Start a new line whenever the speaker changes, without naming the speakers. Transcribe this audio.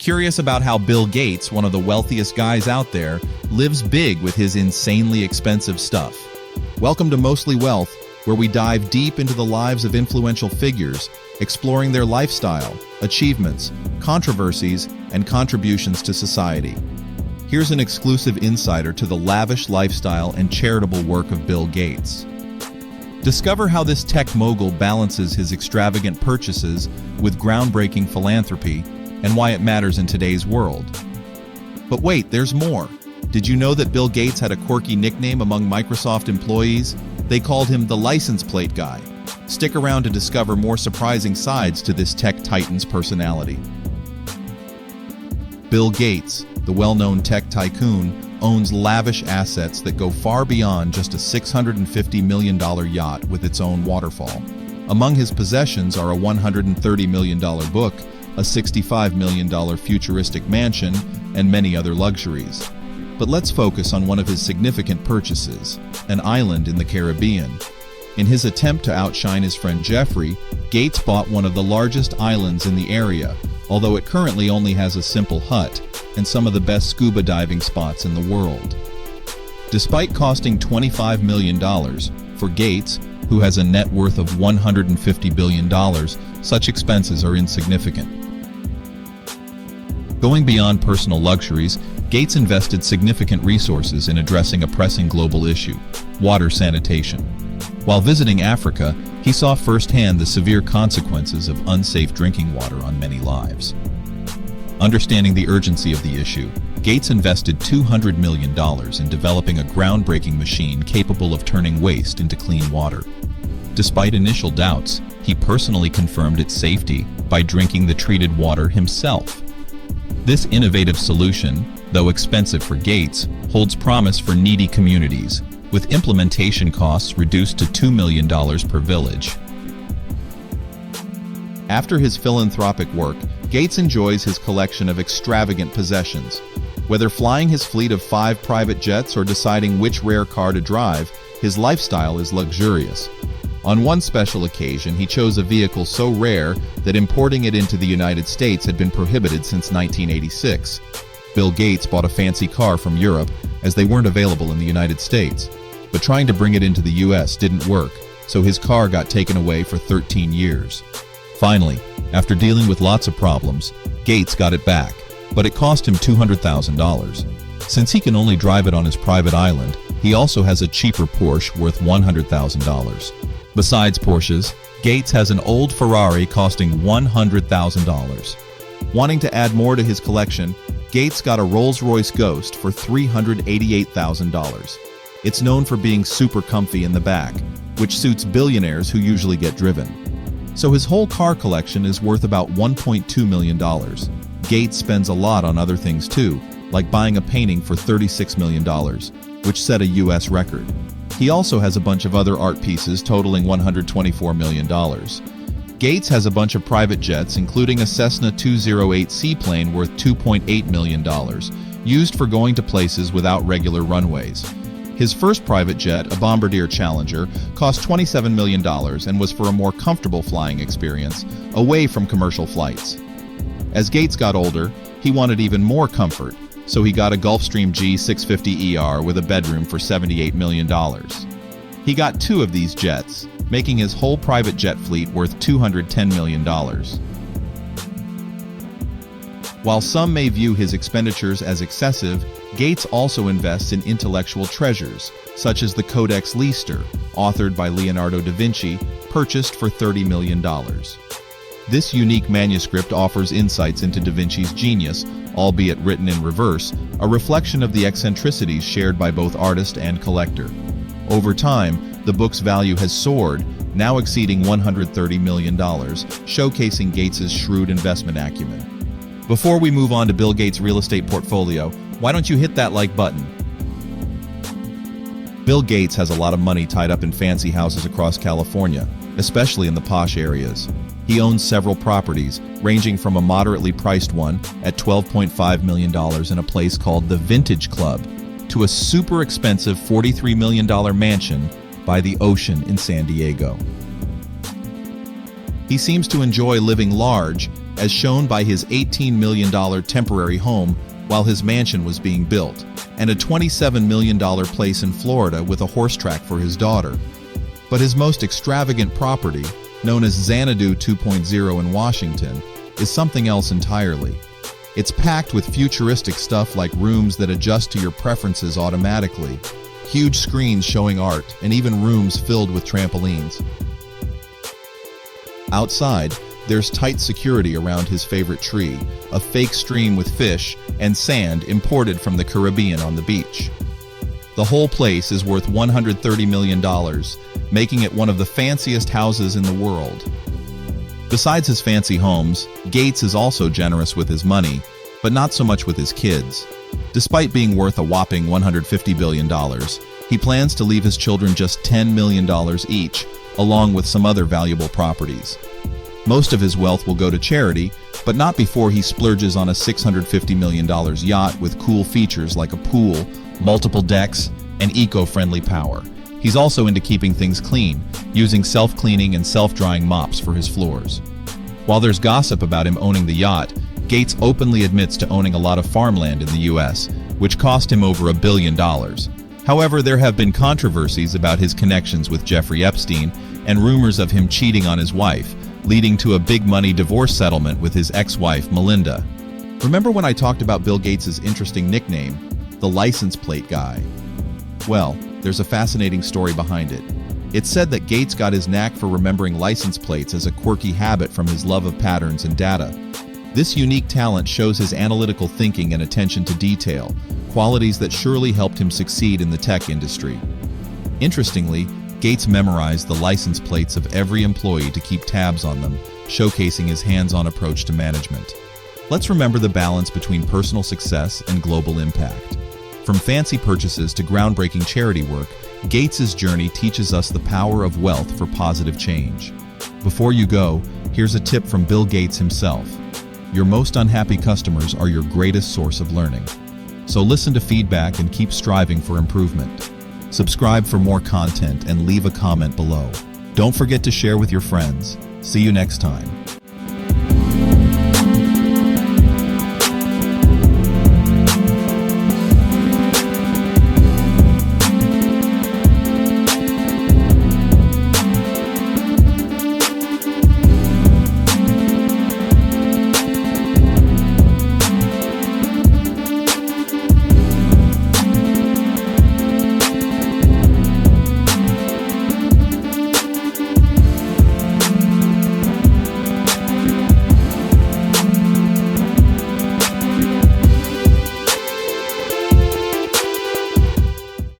Curious about how Bill Gates, one of the wealthiest guys out there, lives big with his insanely expensive stuff? Welcome to Mostly Wealth, where we dive deep into the lives of influential figures, exploring their lifestyle, achievements, controversies, and contributions to society. Here's an exclusive insider to the lavish lifestyle and charitable work of Bill Gates. Discover how this tech mogul balances his extravagant purchases with groundbreaking philanthropy and why it matters in today's world. But wait, there's more. Did you know that Bill Gates had a quirky nickname among Microsoft employees? They called him the license plate guy. Stick around to discover more surprising sides to this tech titan's personality. Bill Gates, the well-known tech tycoon, owns lavish assets that go far beyond just a $650 million yacht with its own waterfall. Among his possessions are a $130 million book, a $65 million futuristic mansion, and many other luxuries. But let's focus on one of his significant purchases, an island in the Caribbean. In his attempt to outshine his friend Jeffrey, Gates bought one of the largest islands in the area, although it currently only has a simple hut and some of the best scuba diving spots in the world. Despite costing $25 million, for Gates, who has a net worth of $150 billion, such expenses are insignificant. Going beyond personal luxuries, Gates invested significant resources in addressing a pressing global issue: water sanitation. While visiting Africa, he saw firsthand the severe consequences of unsafe drinking water on many lives. Understanding the urgency of the issue, Gates invested $200 million in developing a groundbreaking machine capable of turning waste into clean water. Despite initial doubts, he personally confirmed its safety by drinking the treated water himself. This innovative solution, though expensive for Gates, holds promise for needy communities, with implementation costs reduced to $2 million per village. After his philanthropic work, Gates enjoys his collection of extravagant possessions. Whether flying his fleet of 5 private jets or deciding which rare car to drive, his lifestyle is luxurious. On one special occasion, he chose a vehicle so rare that importing it into the United States had been prohibited since 1986. Bill Gates bought a fancy car from Europe, as they weren't available in the United States. But trying to bring it into the US didn't work, so his car got taken away for 13 years. Finally, after dealing with lots of problems, Gates got it back, but it cost him $200,000. Since he can only drive it on his private island, he also has a cheaper Porsche worth $100,000. Besides Porsches, Gates has an old Ferrari costing $100,000. Wanting to add more to his collection, Gates got a Rolls-Royce Ghost for $388,000. It's known for being super comfy in the back, which suits billionaires who usually get driven. So his whole car collection is worth about $1.2 million. Gates spends a lot on other things too, like buying a painting for $36 million, which set a US record. He also has a bunch of other art pieces totaling $124 million. Gates has a bunch of private jets, including a Cessna 208 seaplane worth $2.8 million, used for going to places without regular runways. His first private jet, a Bombardier Challenger, cost $27 million and was for a more comfortable flying experience, away from commercial flights. As Gates got older, he wanted even more comfort, so he got a Gulfstream G650ER with a bedroom for $78 million. He got 2 of these jets, making his whole private jet fleet worth $210 million. While some may view his expenditures as excessive, Gates also invests in intellectual treasures, such as the Codex Leicester, authored by Leonardo da Vinci, purchased for $30 million. This unique manuscript offers insights into Da Vinci's genius, albeit written in reverse, a reflection of the eccentricities shared by both artist and collector. Over time, the book's value has soared, now exceeding $130 million, showcasing Gates's shrewd investment acumen. Before we move on to Bill Gates' real estate portfolio, why don't you hit that like button? Bill Gates has a lot of money tied up in fancy houses across California, especially in the posh areas. He owns several properties, ranging from a moderately priced one at $12.5 million in a place called the Vintage Club to a super expensive $43 million mansion by the ocean in San Diego. He seems to enjoy living large, as shown by his $18 million temporary home while his mansion was being built, and a $27 million place in Florida with a horse track for his daughter. But his most extravagant property, known as Xanadu 2.0 in Washington, is something else entirely. It's packed with futuristic stuff like rooms that adjust to your preferences automatically, huge screens showing art, and even rooms filled with trampolines. Outside, there's tight security around his favorite tree, a fake stream with fish and sand imported from the Caribbean on the beach. The whole place is worth $130 million, making it one of the fanciest houses in the world. Besides his fancy homes, Gates is also generous with his money, but not so much with his kids. Despite being worth a whopping $150 billion, he plans to leave his children just $10 million each, along with some other valuable properties. Most of his wealth will go to charity, but not before he splurges on a $650 million yacht with cool features like a pool, multiple decks, and eco-friendly power. He's also into keeping things clean, using self-cleaning and self-drying mops for his floors. While there's gossip about him owning the yacht, Gates openly admits to owning a lot of farmland in the US, which cost him over $1 billion. However, there have been controversies about his connections with Jeffrey Epstein and rumors of him cheating on his wife, leading to a big money divorce settlement with his ex-wife, Melinda. Remember when I talked about Bill Gates' interesting nickname, the license plate guy? Well, there's a fascinating story behind it. It's said that Gates got his knack for remembering license plates as a quirky habit from his love of patterns and data. This unique talent shows his analytical thinking and attention to detail, qualities that surely helped him succeed in the tech industry. Interestingly, Gates memorized the license plates of every employee to keep tabs on them, showcasing his hands-on approach to management. Let's remember the balance between personal success and global impact. From fancy purchases to groundbreaking charity work, Gates' journey teaches us the power of wealth for positive change. Before you go, here's a tip from Bill Gates himself. Your most unhappy customers are your greatest source of learning. So listen to feedback and keep striving for improvement. Subscribe for more content and leave a comment below. Don't forget to share with your friends. See you next time.